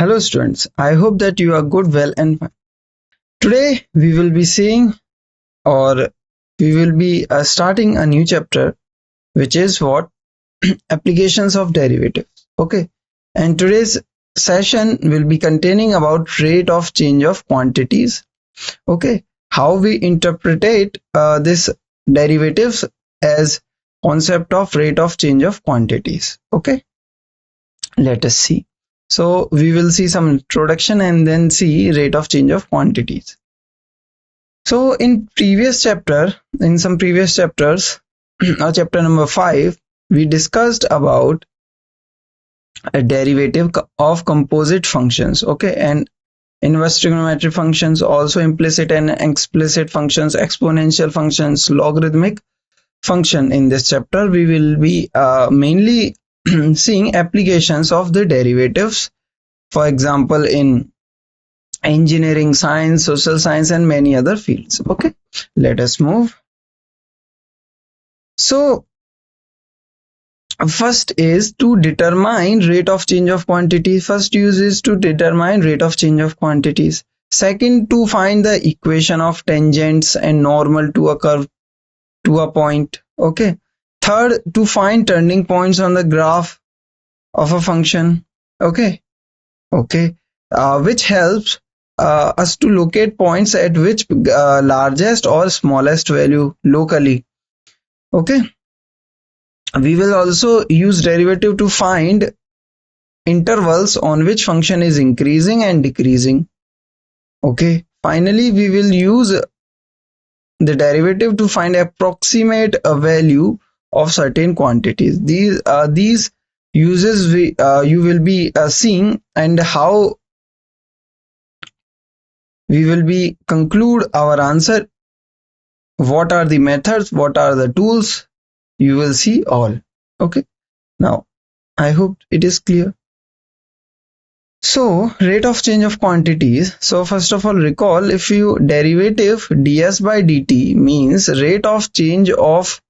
Hello students, I hope that you are good, well and fine. Today we will be seeing or we will be starting a new chapter which is what applications of derivatives. Okay, and today's session will be containing about rate of change of quantities. Okay, how we interpret this derivatives as concept of rate of change of quantities. Okay, let us see. So we will see some introduction and then see rate of change of quantities. So in some previous chapters, or chapter number 5, we discussed about a derivative of composite functions. Okay, and inverse trigonometric functions, also implicit and explicit functions, exponential functions, logarithmic function. In this chapter, we will be mainly seeing applications of the derivatives, for example in engineering, science, social science and many other fields. Okay, let us move. So first is to determine rate of change of quantity. First use is to determine rate of change of quantities. Second, to find the equation of tangents and normal to a curve to a point. Okay, third, to find turning points on the graph of a function. Okay, which helps us to locate points at which largest or smallest value locally. Okay, we will also use derivative to find intervals on which function is increasing and decreasing. Okay, finally we will use the derivative to find approximate a value of certain quantities. These uses you will be seeing, and how we will be conclude our answer. What are the methods, what are the tools, you will see all. Okay, now I hope it is clear. So rate of change of quantities. So first of all, recall, if you derivative ds by dt means rate of change of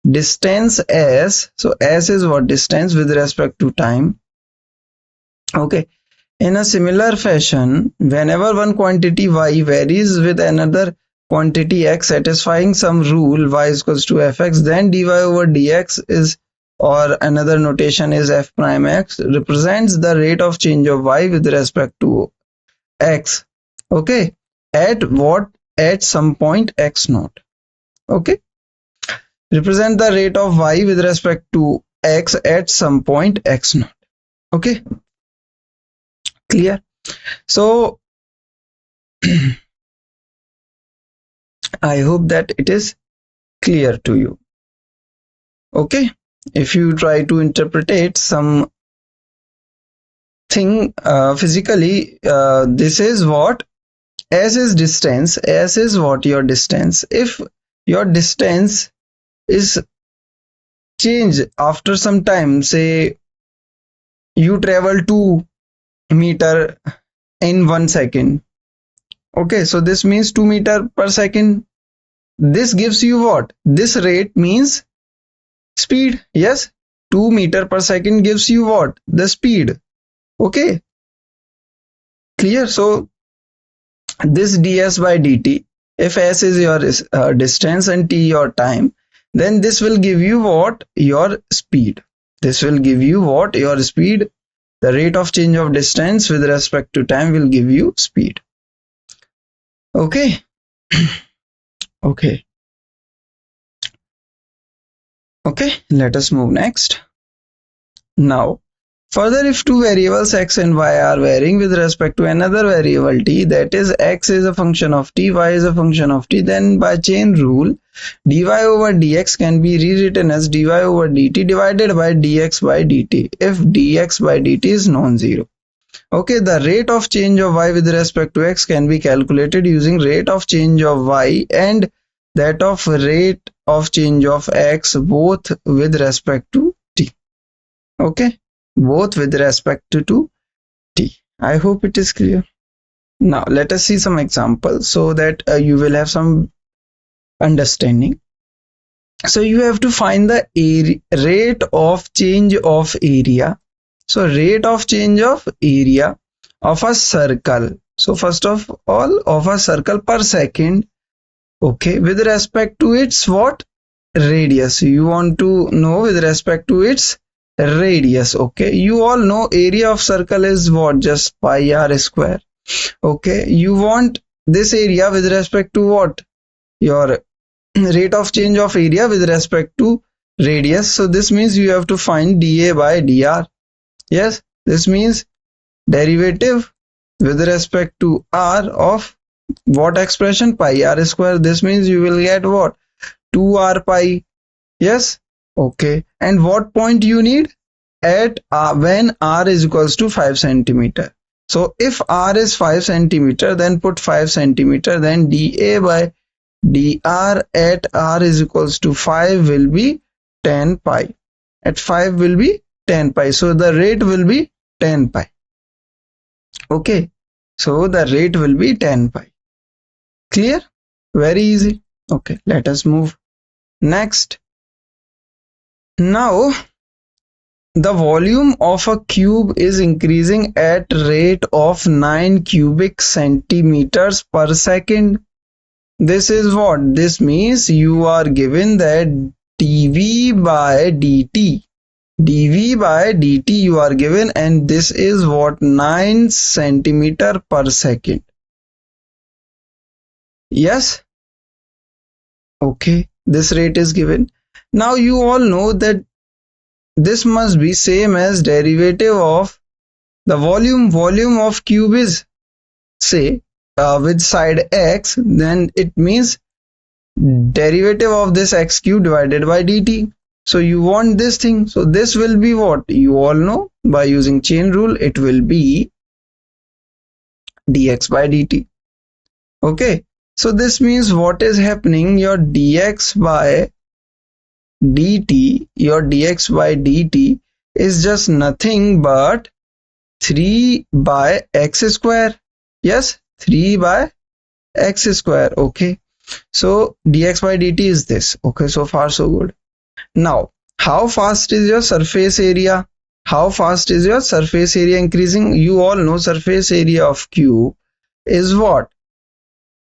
distance s. So s is what? Distance with respect to time. Okay, in a similar fashion, whenever one quantity y varies with another quantity x satisfying some rule y is equals to fx, then dy over dx is, or another notation is f prime x, represents the rate of change of y with respect to x. Okay, at some point x naught. Okay, represent the rate of y with respect to x at some point x naught. Okay, clear? So I hope that it is clear to you. Okay, if you try to interpret some thing physically, this is what s is distance. S is what? Your distance. If your distance is changed after some time, say you travel 2 meter in 1 second. Okay, so this means 2 meter per second. This gives you what? This rate means speed. Yes, 2 meter per second gives you what? The speed. Okay, clear? So this ds by dt, if s is your distance and t your time, then this will give you what? Your speed. This will give you what? Your speed. The rate of change of distance with respect to time will give you speed. Okay. Okay, let us move next. Now further, if two variables x and y are varying with respect to another variable t, that is x is a function of t, y is a function of t, then by chain rule dy over dx can be rewritten as dy over dt divided by dx by dt if dx by dt is non-zero. Okay, the rate of change of y with respect to x can be calculated using rate of change of y and that of rate of change of x, both with respect to t. Okay, both with respect to t. I hope it is clear. Now let us see some examples so that you will have some understanding. So you have to find the rate of change of area. So rate of change of area of a circle. So first of all, of a circle per second, okay, with respect to its what? Radius. You want to know with respect to its radius. Okay, you all know area of circle is what? Just pi r square. Okay, you want this area with respect to what? Your rate of change of area with respect to radius. So this means you have to find dA by dr. Yes, this means derivative with respect to r of what expression? Pi r square. This means you will get what? 2r pi. Yes, okay. And what point you need? At when r is equals to 5 centimeter. So if r is 5 centimeter, then put 5 centimeter, then dA by dr at r is equals to 5 will be 10 pi. At 5 will be 10 pi. So the rate will be 10 pi. Okay, so the rate will be 10 pi. Clear? Very easy. Okay, let us move next. Now the volume of a cube is increasing at rate of 9 cubic centimeters per second. This is what? This means you are given that dV by dt. dV by dt you are given, and this is what? 9 centimeter per second. Yes? Okay, this rate is given. Now you all know that this must be same as derivative of the volume of cube is, say, with side x, then it means derivative of this x cube divided by dt. So you want this thing. So this will be what? You all know by using chain rule, it will be dx by dt. Okay, so this means what is happening? Your dx by dt, your dx by dt is just nothing but 3 by x square. Yes, 3 by x square. Okay, so dx by dt is this. Okay, so far so good. Now how fast is your surface area? How fast is your surface area increasing? You all know surface area of cube is what?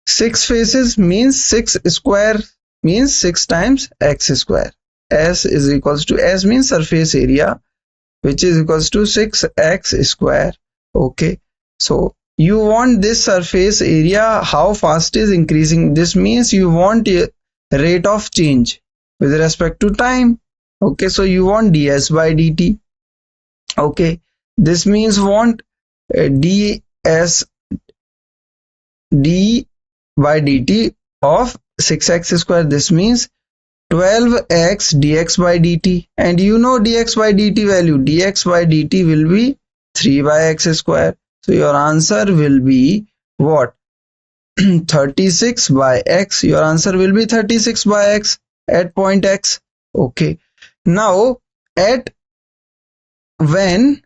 6 faces means 6 square means 6 times x square. S is equals to, S means surface area, which is equals to 6x square. Okay, so you want this surface area, how fast is increasing? This means you want a rate of change with respect to time. Okay, so you want ds by dt. Okay, this means want ds d by dt of 6x square. This means 12x dx by dt, and you know dx by dt value. Dx by dt will be 3 by x square. So your answer will be what? 36 by x. Your answer will be 36 by x at point x. Okay, now at when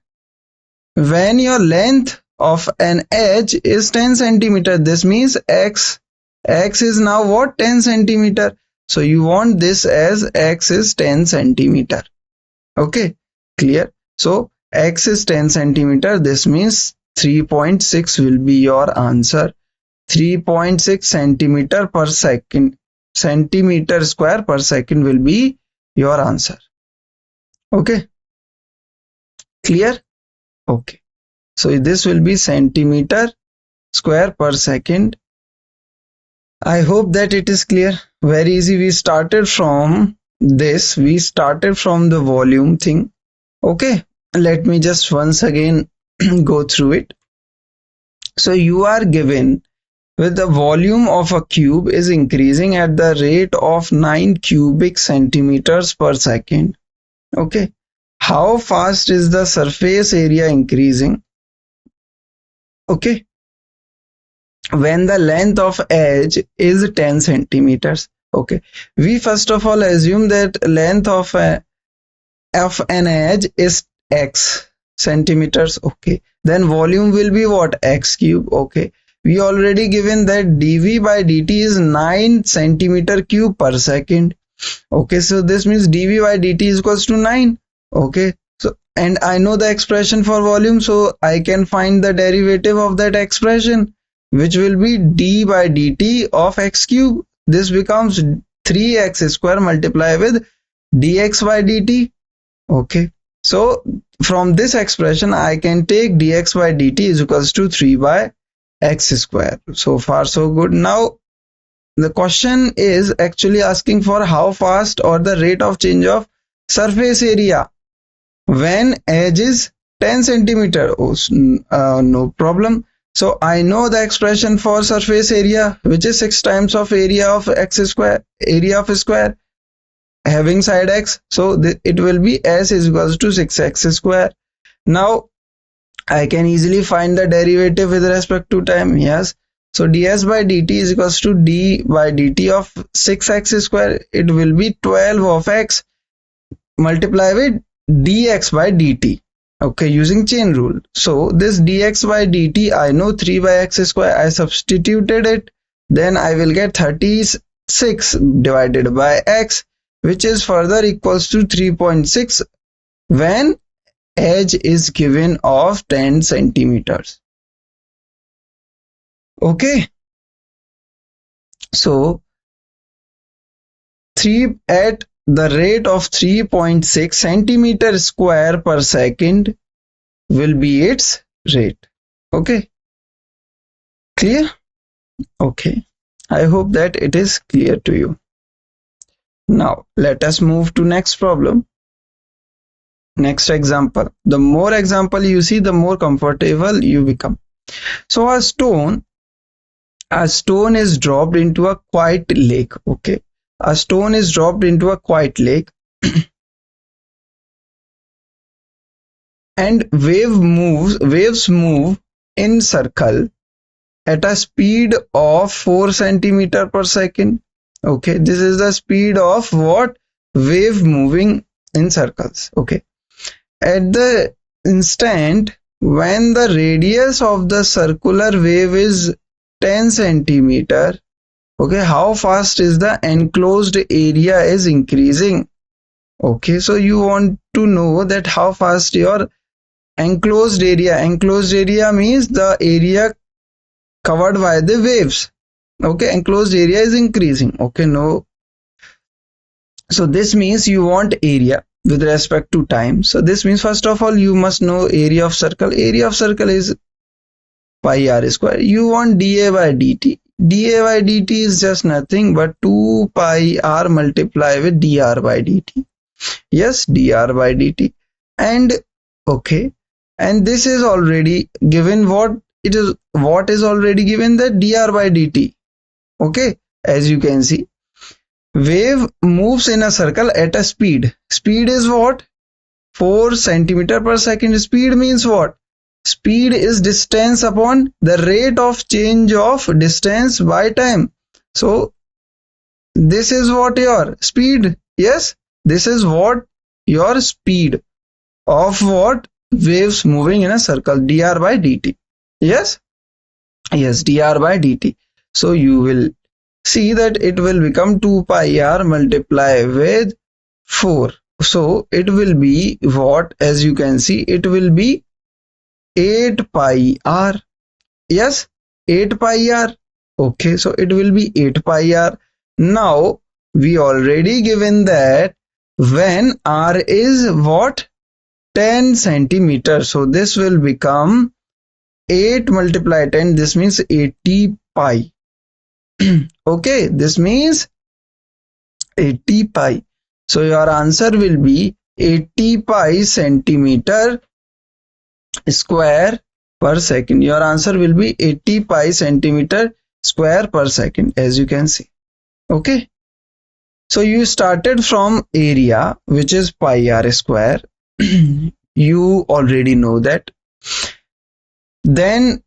your length of an edge is 10 centimeter, this means x is now what? 10 centimeter. So you want this as x is 10 centimeter. Okay, clear? So x is 10 centimeter. This means 3.6 will be your answer. 3.6 centimeter per second, centimeter square per second will be your answer. Okay, clear? Okay, so this will be centimeter square per second. I hope that it is clear. Very easy. We started from this. We started from the volume thing. Okay, let me just once again go through it. So you are given with the volume of a cube is increasing at the rate of 9 cubic centimeters per second. Okay, how fast is the surface area increasing? Okay, when the length of edge is 10 centimeters. Okay, we first of all assume that length of an edge is x centimeters. Okay, then volume will be what? X cube. Okay, we already given that dv by dt is 9 centimeter cube per second. Okay, so this means dv by dt is equals to 9. Okay, so and I know the expression for volume, so I can find the derivative of that expression, which will be d by dt of x cube. This becomes 3x square multiplied with dx by dt. Okay, so from this expression I can take dx by dt is equals to 3 by x square. So far so good. Now the question is actually asking for how fast or the rate of change of surface area when edge is 10 centimeter. No problem. So I know the expression for surface area, which is 6 times of area of x square, area of a square having side x. So it will be s is equals to 6x square. Now I can easily find the derivative with respect to time. Yes, so ds by dt is equals to d by dt of 6x square. It will be 12 of x multiplied with dx by dt. Okay, using chain rule. So this dx by dt, I know 3 by x square, I substituted it, then I will get 36 divided by x, which is further equals to 3.6 when edge is given of 10 centimeters. Okay, so 3 at the rate of 3.6 centimeter square per second will be its rate. Okay, clear? Okay, I hope that it is clear to you. Now let us move to next problem. Next example. The more example you see, the more comfortable you become. So a stone is dropped into a quiet lake. Okay, a stone is dropped into a quiet lake and waves move in circle at a speed of 4 centimeter per second. Okay, this is the speed of what? Wave moving in circles. Okay, at the instant when the radius of the circular wave is 10 centimeter, okay, how fast is the enclosed area is increasing? Okay, so you want to know that how fast your enclosed area means the area covered by the waves. Okay, enclosed area is increasing. Okay, no, so this means you want area with respect to time. So this means first of all you must know area of circle. Area of circle is pi r square. You want dA by dt. dA by dt is just nothing but 2 pi r multiplied with dr by dt. Yes, dr by dt. And okay, and this is already given. What is already given? That dr by dt. Okay, as you can see, wave moves in a circle at a speed. Speed is what? 4 centimeter per second. Speed means what? Speed is distance upon the rate of change of distance by time. So this is what your speed. Yes, this is what your speed of what? Waves moving in a circle, dr by dt. Yes, dr by dt. So you will see that it will become 2 pi r multiplied with 4. So it will be what? As you can see, it will be 8 pi r. Yes, 8 pi r. Okay, so it will be 8 pi r. Now we already given that when r is what? 10 centimeters. So this will become 8 multiplied 10. This means 80 pi. Okay, this means 80 pi. So your answer will be 80 pi centimeter square per second. Your answer will be 80 pi centimeter square per second, as you can see. Okay, so you started from area, which is pi r square. You already know that. Then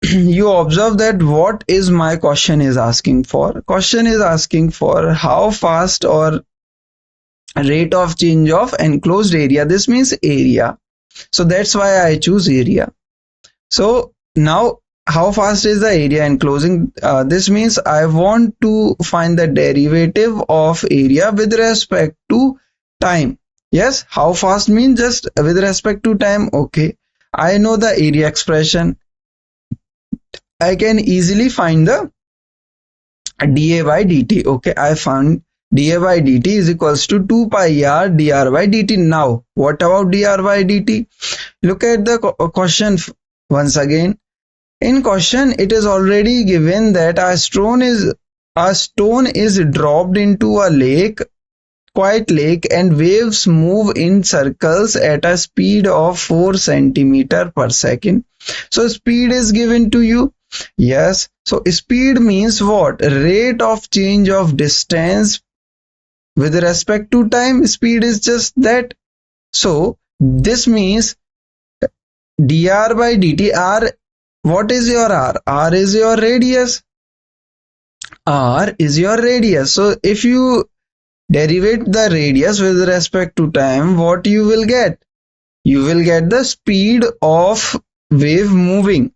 you observe that what is my question is asking for. Question is asking for how fast or rate of change of enclosed area. This means area. So that's why I choose area. So now how fast is the area enclosing? This means I want to find the derivative of area with respect to time. Yes, how fast means just with respect to time. Okay, I know the area expression. I can easily find the dA by dt. Okay, I found dA by dt is equals to 2 pi r dr by dt. Now, what about dr by dt? Look at the question once again. In question, it is already given that a stone is dropped into a lake, quiet lake, and waves move in circles at a speed of 4 centimeter per second. So speed is given to you. Yes. So speed means what? Rate of change of distance with respect to time. Speed is just that. So this means dr by dt. R, what is your r? R is your radius. R is your radius. So if you derivate the radius with respect to time, what you will get? You will get the speed of wave moving.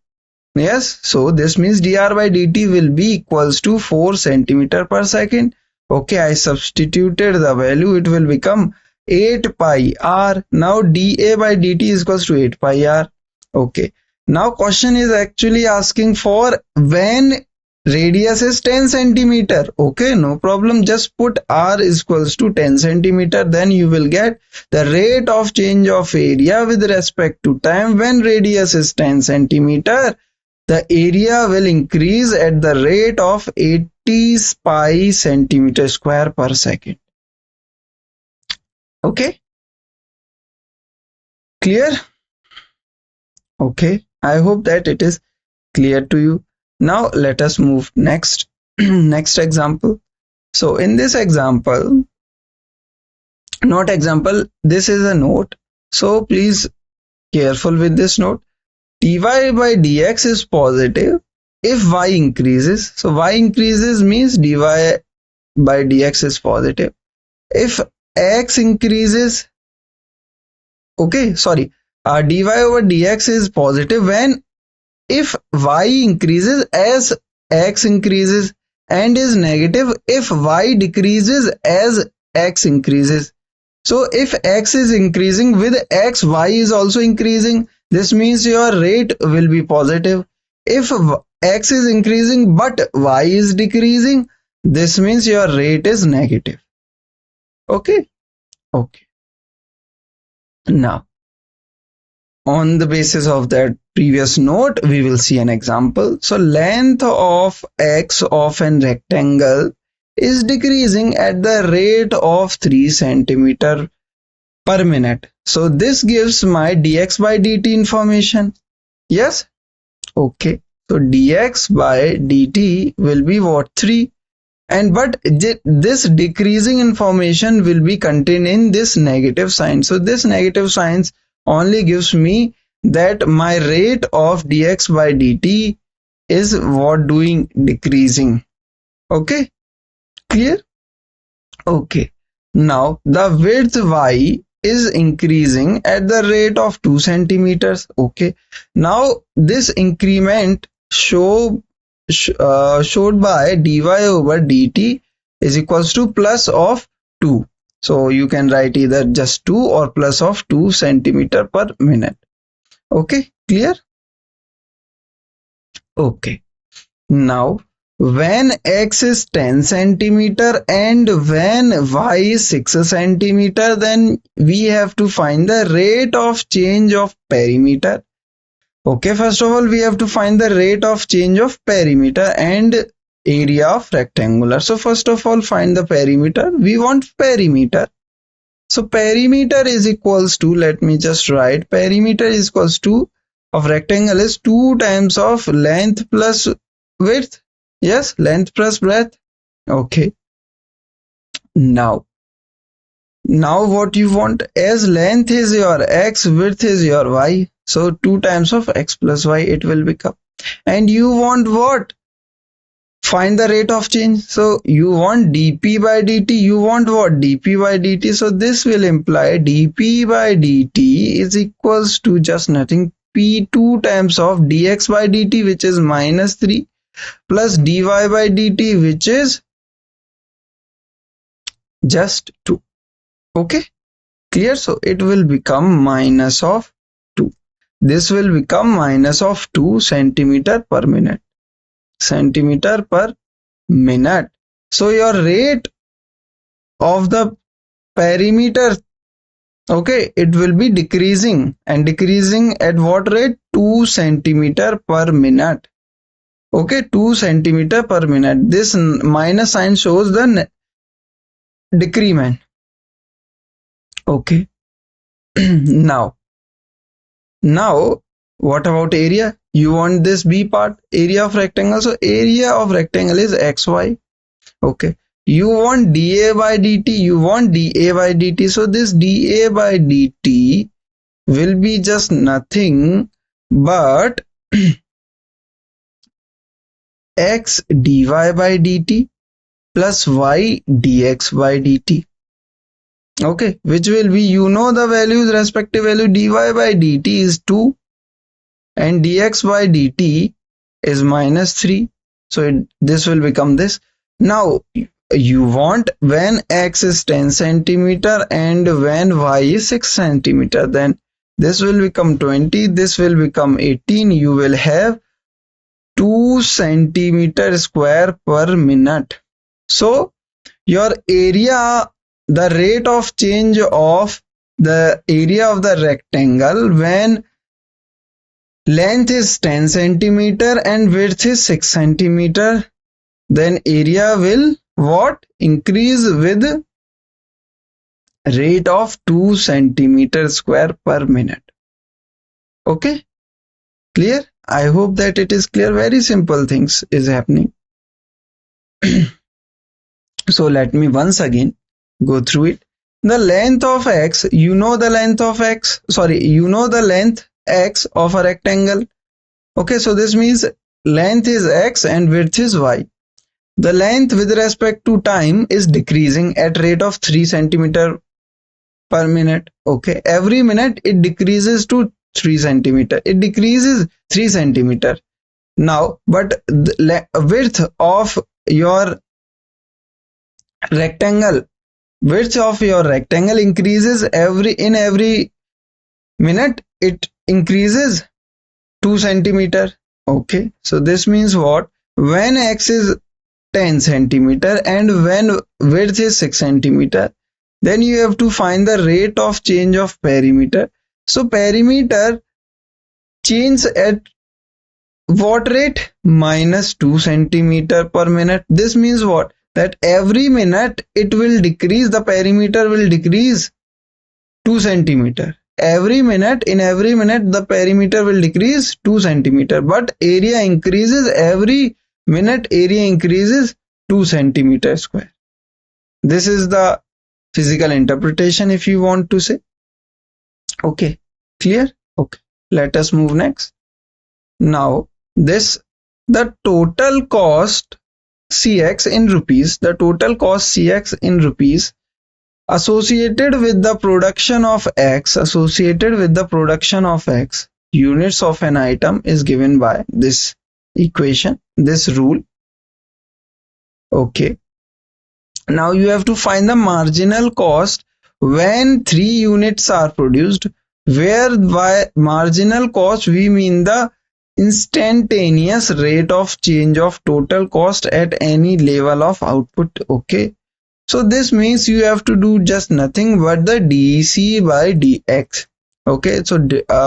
Yes, so this means dr by dt will be equals to 4 centimeter per second. Okay, I substituted the value, it will become 8 pi r. Now dA by dt is equals to 8 pi r. Okay, now question is actually asking for when radius is 10 centimeter. Okay, no problem, just put r is equals to 10 centimeter, then you will get the rate of change of area with respect to time. When radius is 10 centimeter, the area will increase at the rate of 80 pi centimeter square per second. Okay, clear? Okay, I hope that it is clear to you. Now let us move next next example. So in this example, not example, this is a note, so please careful with this note. Dy by dx is positive if y increases. So y increases means dy by dx is positive. If x increases, okay, sorry, dy over dx is positive when if y increases as x increases, and is negative if y decreases as x increases. So if x is increasing with x, y is also increasing. This means your rate will be positive. If x is increasing but y is decreasing, this means your rate is negative. Okay. Okay. Now, on the basis of that previous note, we will see an example. So length of x of an rectangle is decreasing at the rate of 3 centimeter per minute. So this gives my dx by dt information. Yes. Okay. So dx by dt will be what? 3. And but this decreasing information will be contained in this negative sign. So this negative sign only gives me that my rate of dx by dt is what doing decreasing. Okay, clear? Okay, now the width y is increasing at the rate of 2 centimeters. Okay, now this increment showed by dy over dt is equals to plus of 2. So you can write either just 2 or plus of 2 centimeter per minute. Okay, clear? Okay. Now, when x is 10 centimeter and when y is 6 centimeter, then we have to find the rate of change of perimeter. Okay, first of all, we have to find the rate of change of perimeter and area of rectangular. So first of all, find the perimeter. We want perimeter. So perimeter is equals to, let me just write, perimeter is equals to of rectangle is 2 times of length plus width. Yes, length plus breadth. Okay. Now what you want, as length is your x, width is your y. So 2 times of x plus y it will become. And you want what? Find the rate of change. So you want dp by dt. You want what? dp by dt. So this will imply dp by dt is equals to just nothing p2 times of dx by dt, which is minus 3, plus dy by dt, which is just 2. Okay, Clear? So it will become minus of 2. This will become minus of 2 centimeter per minute. Centimeter per minute. So your rate of the perimeter, okay, it will be decreasing, and decreasing at what rate? 2 centimeter per minute. Okay, 2 centimeter per minute. This minus sign shows the decrement. Okay. now what about area? You want this B part, area of rectangle. So area of rectangle is xy. Okay, you want dA by dt, you want dA by dt. So this dA by dt will be just nothing but x dy by dt plus y dx by dt. Okay, which will be, you know the values, respective value. Dy by dt is 2 and dx by dt is minus 3. So this will become this. Now you want when x is 10 centimeter and when y is 6 centimeter, then this will become 20, this will become 18. You will have 2 centimeter square per minute. So your area, the rate of change of the area of the rectangle when length is 10 centimeter and width is 6 centimeter, then area will what? Increase with rate of 2 centimeter square per minute. Okay, clear? I hope that it is clear. Very simple things is happening. So let me once again go through it. The length of x, you know the length of x, you know the length x of a rectangle. Okay, so this means length is x and width is y. The length with respect to time is decreasing at rate of 3 centimeter per minute. Okay, every minute it decreases to 3 centimeter. It decreases 3 centimeter. Now, but the width of your rectangle, increases every minute. It increases 2 centimeter. Okay, so this means what? When x is 10 centimeter and when width is 6 centimeter, then you have to find the rate of change of perimeter. So perimeter change at what rate? Minus 2 centimeter per minute. This means what? That every minute it will decrease, the perimeter will decrease 2 centimeter. Every minute, in every minute the perimeter will decrease 2 centimeter, but area increases every minute, area increases 2 centimeter square. This is the physical interpretation, if you want to say. Okay, clear? Okay, let us move next. Now this, the total cost Cx in rupees, the total cost Cx in rupees associated with the production of x, units of an item is given by this equation, this rule. Okay, now you have to find the marginal cost when 3 units are produced, where by marginal cost we mean the instantaneous rate of change of total cost at any level of output. Okay, so this means you have to do just nothing but the dc by dx. Okay, so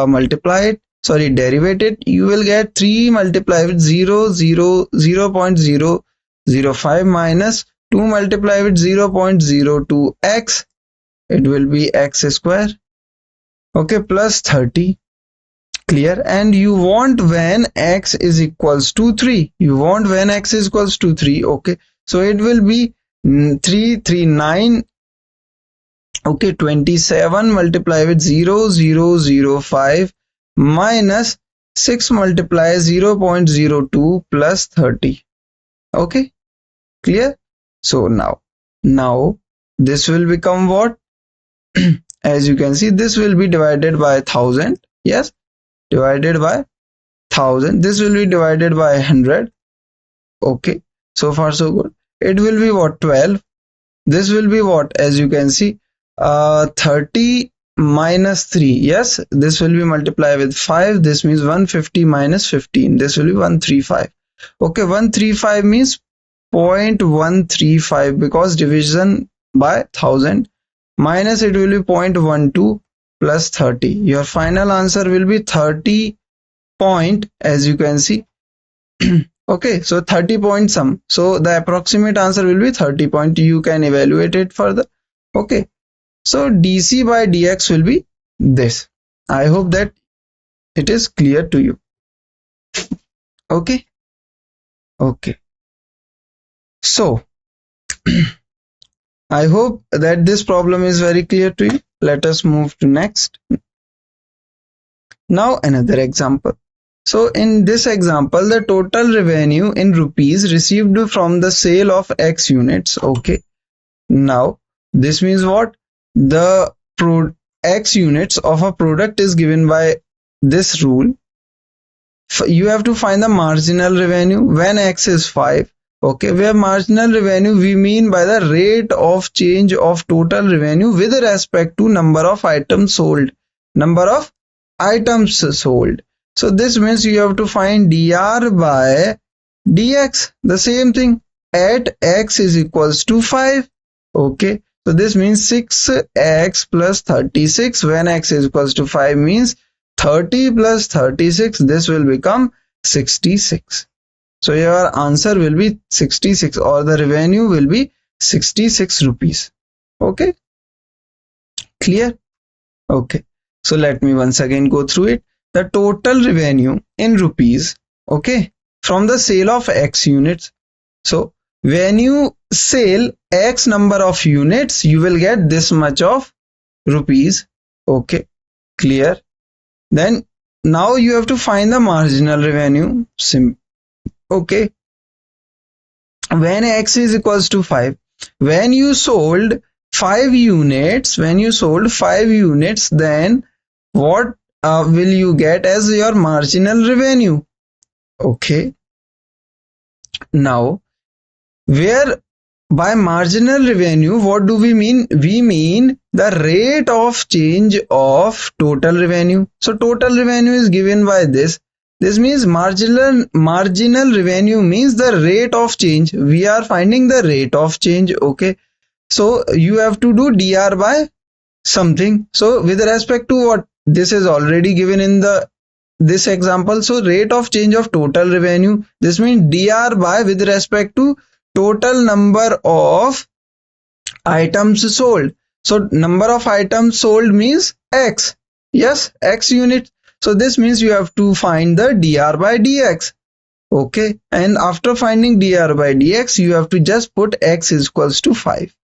multiply it, derive it. You will get 3 multiplied with 0.005 minus 2 multiplied with 0.02x, it will be x square. Okay, plus 30. Clear? And you want when x is equals to 3. Okay, so it will be 339. Okay, 27 multiplied with 0.005 minus 6 multiplied 0.02 plus 30. Okay, clear? So now this will become what? As you can see, this will be divided by 1000. Yes, divided by 1000. This will be divided by 100. Okay, so far so good. It will be what? 12. This will be what? As you can see, 30 minus 3. Yes, this will be multiplied with 5. This means 150 minus 15. This will be 135. Okay, 135 means 0.135 because division by 1000, minus it will be 0.12 plus 30. Your final answer will be 30 point, as you can see. Okay, so 30 point sum. So the approximate answer will be 30 point. You can evaluate it further. Okay, so dc by dx will be this. I hope that it is clear to you. Okay. Okay. So I hope that this problem is very clear to you. Let us move to next. Now another example. So in this example, the total revenue in rupees received from the sale of X units. Okay. Now this means what? The X units of a product is given by this rule. You have to find the marginal revenue when X is 5. Okay, where marginal revenue we mean by the rate of change of total revenue with respect to number of items sold. Number of items sold. So this means you have to find dr by dx. The same thing at x is equals to 5. Okay, so this means 6x plus 36 when x is equals to 5 means 30 plus 36. This will become 66. So your answer will be 66, or the revenue will be 66 rupees. Okay, clear? Okay, so let me once again go through it. The total revenue in rupees, okay, from the sale of X units. So when you sell X number of units, you will get this much of rupees. Okay, clear? Then now you have to find the marginal revenue. Okay, when X is equals to 5, when you sold 5 units, then what will you get as your marginal revenue? Okay, now where by marginal revenue, what do we mean? We mean the rate of change of total revenue. So total revenue is given by this. This means marginal revenue means the rate of change. We are finding the rate of change. Okay, so you have to do dr by something. So with respect to what? This is already given in this example. So rate of change of total revenue. This means dr by with respect to total number of items sold. So number of items sold means X. Yes, X units. So this means you have to find the dr by dx. Okay, and after finding dr by dx, you have to just put x is equals to 5.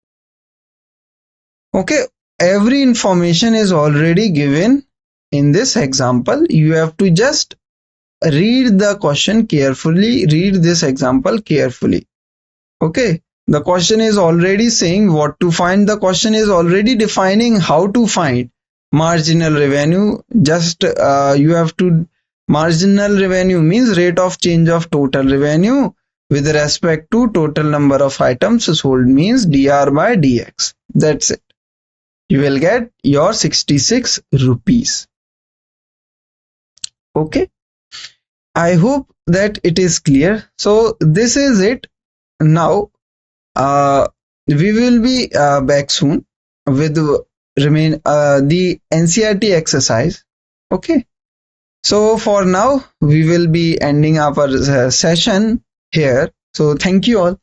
Okay, every information is already given in this example. You have to just read the question carefully, read this example carefully. Okay, the question is already saying what to find. The question is already defining how to find marginal revenue. Just you have to, marginal revenue means rate of change of total revenue with respect to total number of items sold means dr by dx. That's it. You will get your 66 rupees. Okay, I hope that it is clear. So this is it. Now we will be back soon with the NCERT exercise. Okay, so for now we will be ending our session here. So thank you all.